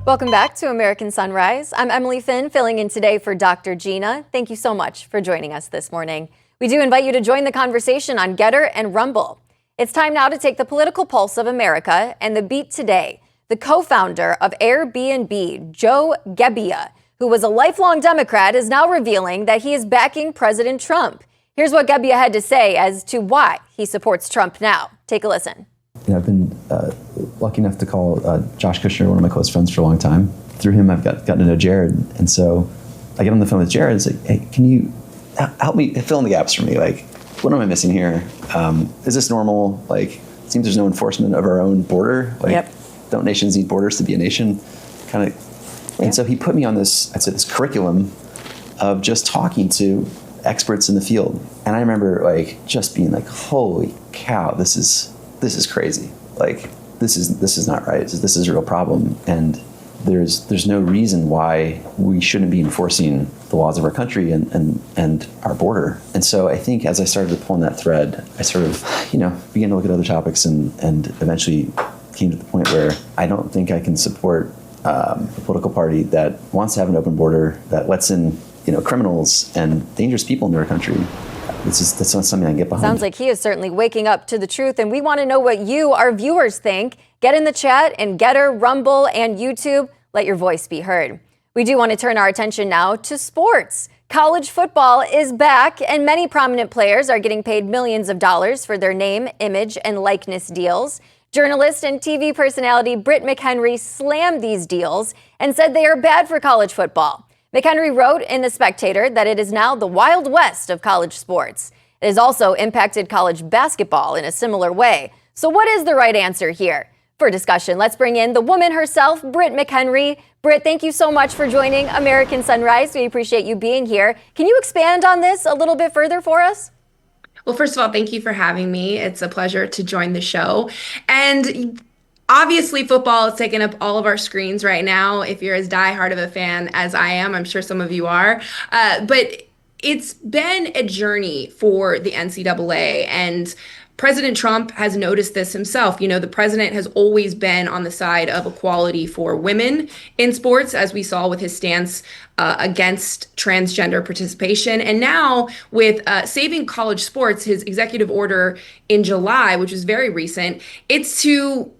Welcome back to American Sunrise. I'm Emily Finn, filling in today for Dr. Gina. Thank you so much for joining us this morning. We do invite you to join the conversation on Getter and Rumble. It's time now to take the political pulse of America and the beat today. The co-founder of Airbnb, Joe Gebbia, who was a lifelong Democrat, is now revealing that he is backing President Trump. Here's what Gebbia had to say as to why he supports Trump now. Take a listen. I've been lucky enough to call Josh Kushner one of my close friends for a long time. Through him, I've gotten to know Jared. And so I get on the phone with Jared. It's like, hey, can you help me fill in the gaps for me? Like, what am I missing here? Is this normal? Like, it seems there's no enforcement of our own border. Like, Yep. Don't nations need borders to be a nation? Kind of. Yeah. And so he put me on this, I'd say, this curriculum of just talking to experts in the field. And I remember like just being like, holy cow, this is crazy. Like, this is not right. This is a real problem. And there's no reason why we shouldn't be enforcing the laws of our country and our border. And so I think as I started to pull on that thread, I sort of, began to look at other topics and eventually came to the point where I don't think I can support a political party that wants to have an open border, that lets in, criminals and dangerous people into our country. That's not something I can get behind. Sounds like he is certainly waking up to the truth, and we want to know what you, our viewers, think. Get in the chat and Getter, Rumble, and YouTube. Let your voice be heard. We do want to turn our attention now to sports. College football is back, and many prominent players are getting paid millions of dollars for their name, image, and likeness deals. Journalist and TV personality Britt McHenry slammed these deals and said they are bad for college football. McHenry wrote in The Spectator that it is now the Wild West of college sports. It has also impacted college basketball in a similar way. So what is the right answer here? For discussion, let's bring in the woman herself, Britt McHenry. Britt, thank you so much for joining American Sunrise. We appreciate you being here. Can you expand on this a little bit further for us? Well, first of all, thank you for having me. It's a pleasure to join the show. And obviously, football is taking up all of our screens right now. If you're as diehard of a fan as I am, I'm sure some of you are. But it's been a journey for the NCAA, and President Trump has noticed this himself. The president has always been on the side of equality for women in sports, as we saw with his stance against transgender participation. And now with Saving College Sports, his executive order in July, which is very recent, it's to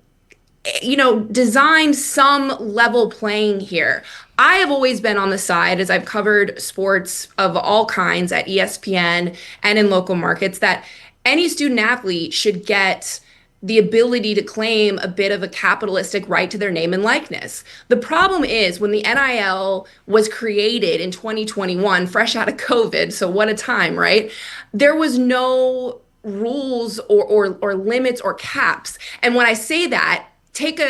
design some level playing here. I have always been on the side, as I've covered sports of all kinds at ESPN and in local markets, that any student athlete should get the ability to claim a bit of a capitalistic right to their name and likeness. The problem is when the NIL was created in 2021, fresh out of COVID, so what a time, right? There was no rules or limits or caps. And when I say that, take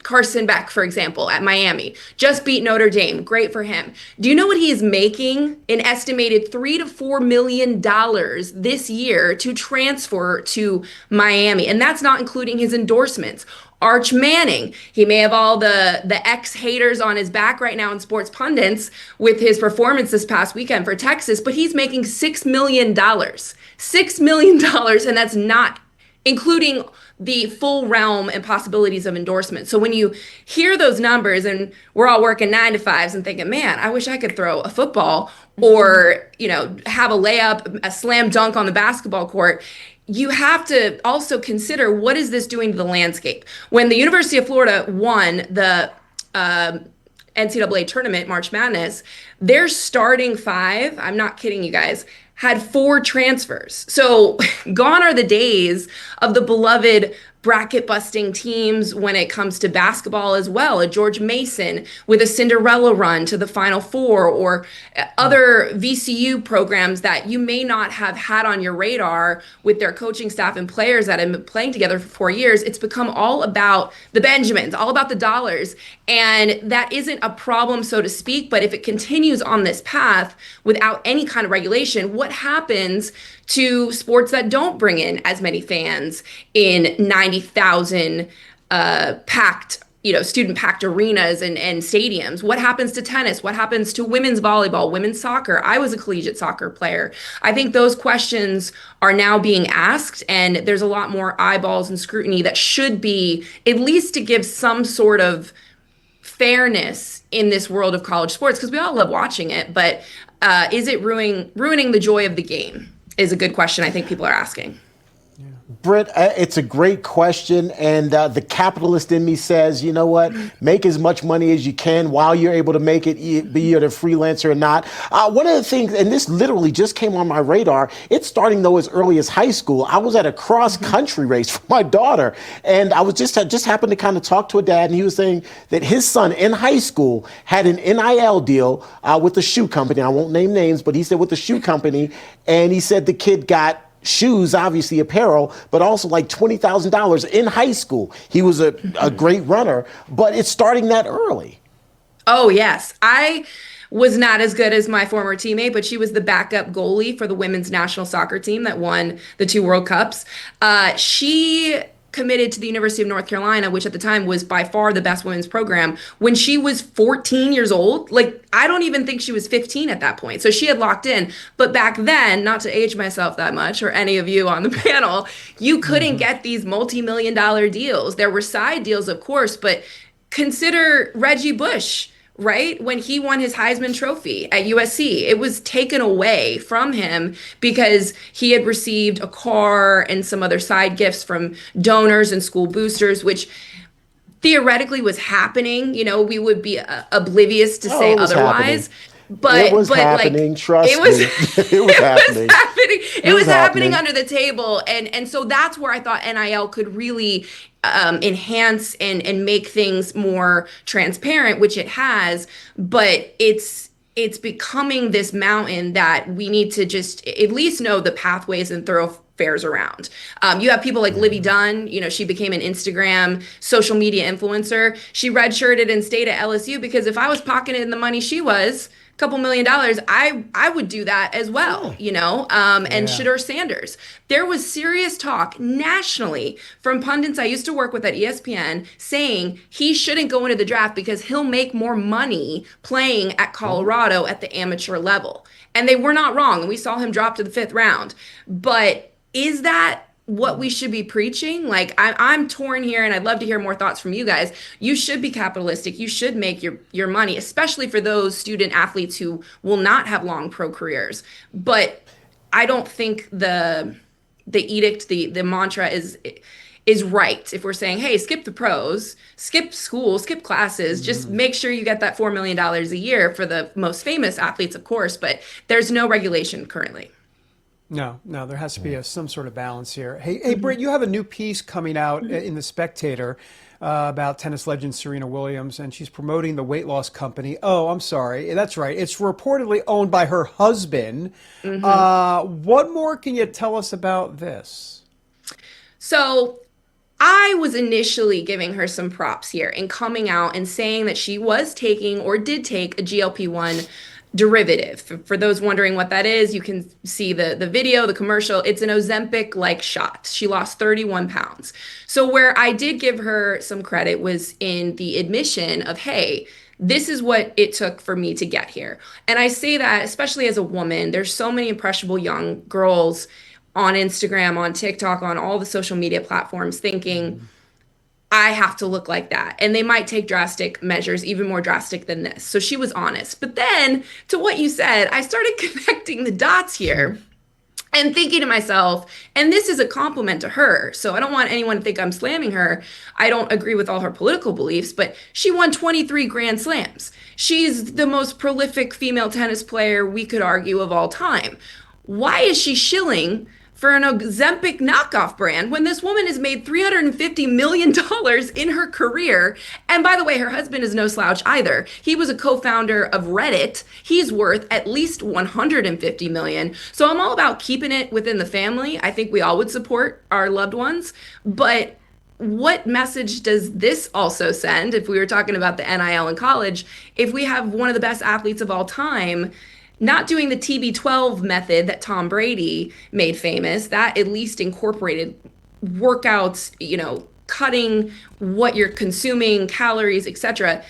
Carson Beck, for example, at Miami, just beat Notre Dame. Great for him. Do you know what he is making? An estimated $3 to $4 million this year to transfer to Miami. And that's not including his endorsements. Arch Manning, he may have all the ex-haters on his back right now in sports pundits with his performance this past weekend for Texas, but he's making $6 million. $6 million, and that's not including the full realm and possibilities of endorsement. So when you hear those numbers, and we're all working 9 to 5s and thinking, man, I wish I could throw a football or, have a layup, a slam dunk on the basketball court, you have to also consider, what is this doing to the landscape? When the University of Florida won the NCAA tournament, March Madness, their starting 5, I'm not kidding you guys, had 4 transfers. So gone are the days of the beloved bracket busting teams when it comes to basketball as well. A George Mason with a Cinderella run to the Final Four, or other VCU programs that you may not have had on your radar with their coaching staff and players that have been playing together for 4 years. It's become all about the Benjamins, all about the dollars. And that isn't a problem, so to speak. But if it continues on this path without any kind of regulation, what happens to sports that don't bring in as many fans in 90,000 packed, student-packed arenas and stadiums? What happens to tennis? What happens to women's volleyball, women's soccer? I was a collegiate soccer player. I think those questions are now being asked, and there's a lot more eyeballs and scrutiny that should be, at least to give some sort of fairness in this world of college sports? Because we all love watching it, but is it ruining the joy of the game? Is a good question I think people are asking. Britt, it's a great question, and the capitalist in me says, you know what, make as much money as you can while you're able to make it, be you a freelancer or not. One of the things, and this literally just came on my radar, it's starting though as early as high school. I was at a cross-country race for my daughter, and I was just happened to kind of talk to a dad, and he was saying that his son in high school had an NIL deal with a shoe company. I won't name names, but he said with the shoe company, and he said the kid got shoes, obviously apparel, but also like $20,000 in high school. He was a great runner, but it's starting that early. Oh, yes. I was not as good as my former teammate, but she was the backup goalie for the women's national soccer team that won the 2 World Cups. She committed to the University of North Carolina, which at the time was by far the best women's program, when she was 14 years old. Like, I don't even think she was 15 at that point. So she had locked in. But back then, not to age myself that much, or any of you on the panel, you couldn't get these multi-million-dollar deals. There were side deals, of course, but consider Reggie Bush. Right? When he won his Heisman Trophy at USC, it was taken away from him because he had received a car and some other side gifts from donors and school boosters, which theoretically was happening. You know, we would be oblivious to say otherwise. Happening. But it was happening, like, trust it was, me. It was happening. It was happening under the table. And so that's where I thought NIL could really enhance and make things more transparent, which it has. But it's becoming this mountain that we need to just at least know the pathways and thoroughfares around. You have people like Livy Dunn, you know, she became an Instagram social media influencer. She redshirted and stayed at LSU because if I was pocketing the money she was, couple $1 million, I would do that as well, you know, and Shedeur Sanders. There was serious talk nationally from pundits I used to work with at ESPN saying he shouldn't go into the draft because he'll make more money playing at Colorado at the amateur level. And they were not wrong. And we saw him drop to the 5th round. But is that what we should be preaching? Like, I'm torn here, and I'd love to hear more thoughts from you guys. You should be capitalistic. You should make your money, especially for those student athletes who will not have long pro careers. But I don't think the edict, the mantra is right. If we're saying, hey, skip the pros, skip school, skip classes, just make sure you get that $4 million a year for the most famous athletes, of course. But there's no regulation currently. No, there has to be some sort of balance here. Hey, Britt, you have a new piece coming out in The Spectator about tennis legend Serena Williams, and she's promoting the weight loss company. Oh, I'm sorry. That's right. It's reportedly owned by her husband. What more can you tell us about this? So I was initially giving her some props here and coming out and saying that she was taking or did take a GLP-1 derivative. For those wondering what that is, you can see the video, the commercial. It's an Ozempic-like shot. She lost 31 pounds. So where I did give her some credit was in the admission of, hey, this is what it took for me to get here. And I say that especially as a woman. There's so many impressionable young girls on Instagram, on TikTok, on all the social media platforms thinking, I have to look like that. And they might take drastic measures, even more drastic than this. So she was honest. But then to what you said, I started connecting the dots here and thinking to myself, and this is a compliment to her. So I don't want anyone to think I'm slamming her. I don't agree with all her political beliefs, but she won 23 Grand Slams. She's the most prolific female tennis player we could argue of all time. Why is she shilling for an Ozempic knockoff brand when this woman has made $350 million in her career? And by the way, her husband is no slouch either. He was a co-founder of Reddit. He's worth at least $150 million. So I'm all about keeping it within the family. I think we all would support our loved ones. But what message does this also send, if we were talking about the NIL in college, if we have one of the best athletes of all time not doing the TB12 method that Tom Brady made famous, that at least incorporated workouts, you know, cutting what you're consuming, calories, etc.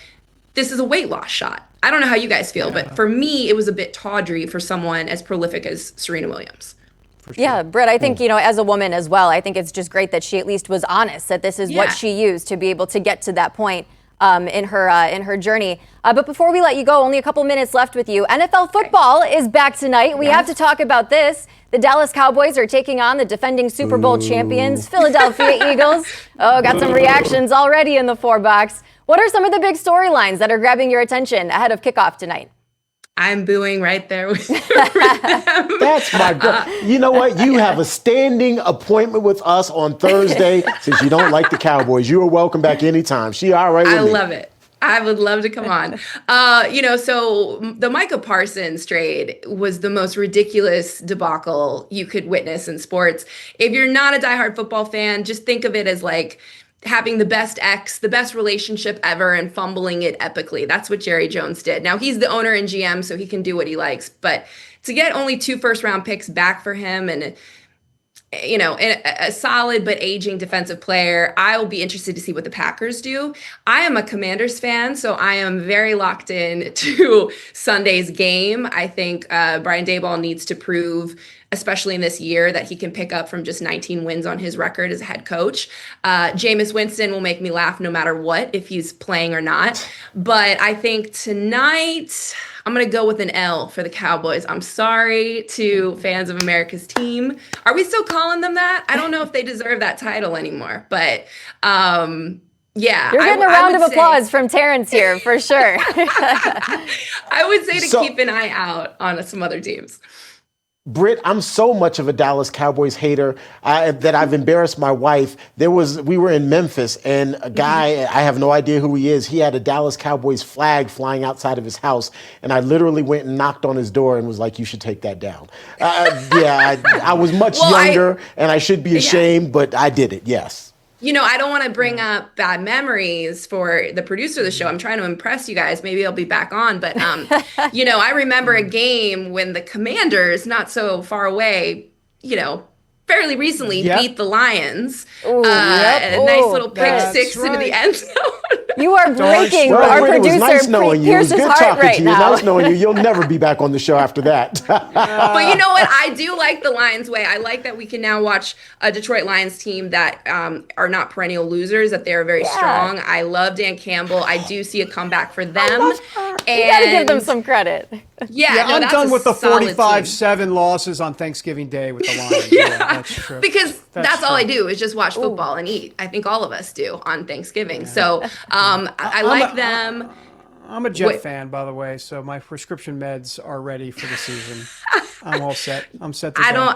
This is a weight loss shot. I don't know how you guys feel, but for me, it was a bit tawdry for someone as prolific as Serena Williams. Sure. Yeah, Britt, I think, you know, as a woman as well, I think it's just great that she at least was honest, that this is what she used to be able to get to that point. in her journey. But before we let you go, only a couple minutes left with you. NFL football is back tonight. We have to talk about this. The Dallas Cowboys are taking on the defending Super Bowl champions, Philadelphia Eagles. Oh, got some reactions already in the 4-box. What are some of the big storylines that are grabbing your attention ahead of kickoff tonight? I'm booing right there with them. That's my girl. You know what? You have a standing appointment with us on Thursday since you don't like the Cowboys. You are welcome back anytime. She all right with me. I love it. I would love to come on. So the Micah Parsons trade was the most ridiculous debacle you could witness in sports. If you're not a diehard football fan, just think of it as like having the best relationship ever and fumbling it epically. That's what Jerry Jones did. Now he's the owner and GM, so he can do what he likes. But to get only 2 first-round picks back for him and a solid but aging defensive player, I will be interested to see what the Packers do. I am a Commanders fan, so I am very locked in to Sunday's game. I think Brian Daboll needs to prove, especially in this year, that he can pick up from just 19 wins on his record as a head coach. Jameis Winston will make me laugh no matter what, if he's playing or not. But I think tonight, I'm going to go with an L for the Cowboys. I'm sorry to fans of America's team. Are we still calling them that? I don't know if they deserve that title anymore. But yeah. You're getting a round of applause from Terrance here, for sure. I would say to keep an eye out on some other teams. Britt, I'm so much of a Dallas Cowboys hater that I've embarrassed my wife. We were in Memphis, and a guy, I have no idea who he is, he had a Dallas Cowboys flag flying outside of his house, and I literally went and knocked on his door and was like, you should take that down. I was much younger, and I should be ashamed, but I did it, yes. I don't want to bring up bad memories for the producer of the show. I'm trying to impress you guys. Maybe I'll be back on. But, I remember a game when the Commanders, not so far away, fairly recently beat the Lions. Ooh, a nice little pick six into the end zone. You are breaking our producer. It was nice knowing you. It was good talking to you. Now. Nice knowing you. You'll never be back on the show after that. But you know what? I do like the Lions way. I like that we can now watch a Detroit Lions team that are not perennial losers, that they're very strong. I love Dan Campbell. I do see a comeback for them. You got to give them some credit. I'm done with the 45-7 losses on Thanksgiving Day with the Lions. That's true. Because that's all I do is just watch football and eat. I think all of us do on Thanksgiving. So I like them. I'm a Jet fan, by the way, so my prescription meds are ready for the season. I'm all set. I'm set to go.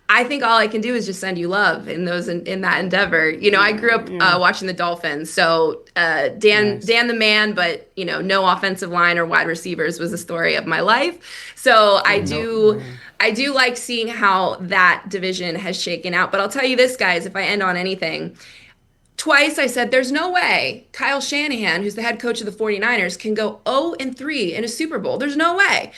I think all I can do is just send you love in that endeavor. I grew up watching the Dolphins, so Dan the man, but no offensive line or wide receivers was the story of my life. So I do like seeing how that division has shaken out. But I'll tell you this, guys, if I end on anything, twice I said there's no way Kyle Shanahan, who's the head coach of the 49ers, can go 0-3 in a Super Bowl. There's no way.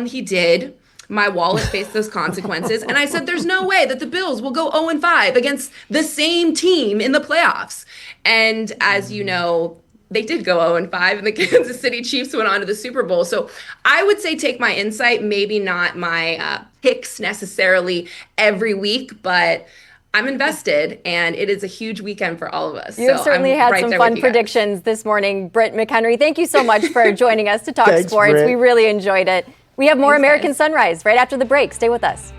He did. My wallet faced those consequences. And I said, there's no way that the Bills will go 0-5 against the same team in the playoffs. And as you know, they did go 0-5, and the Kansas City Chiefs went on to the Super Bowl. So I would say take my insight, maybe not my picks necessarily every week, but I'm invested, and it is a huge weekend for all of us. You've certainly had some fun predictions this morning, Britt McHenry. Thank you so much for joining us to talk sports. Britt. We really enjoyed it. We have more American Sunrise right after the break. Stay with us.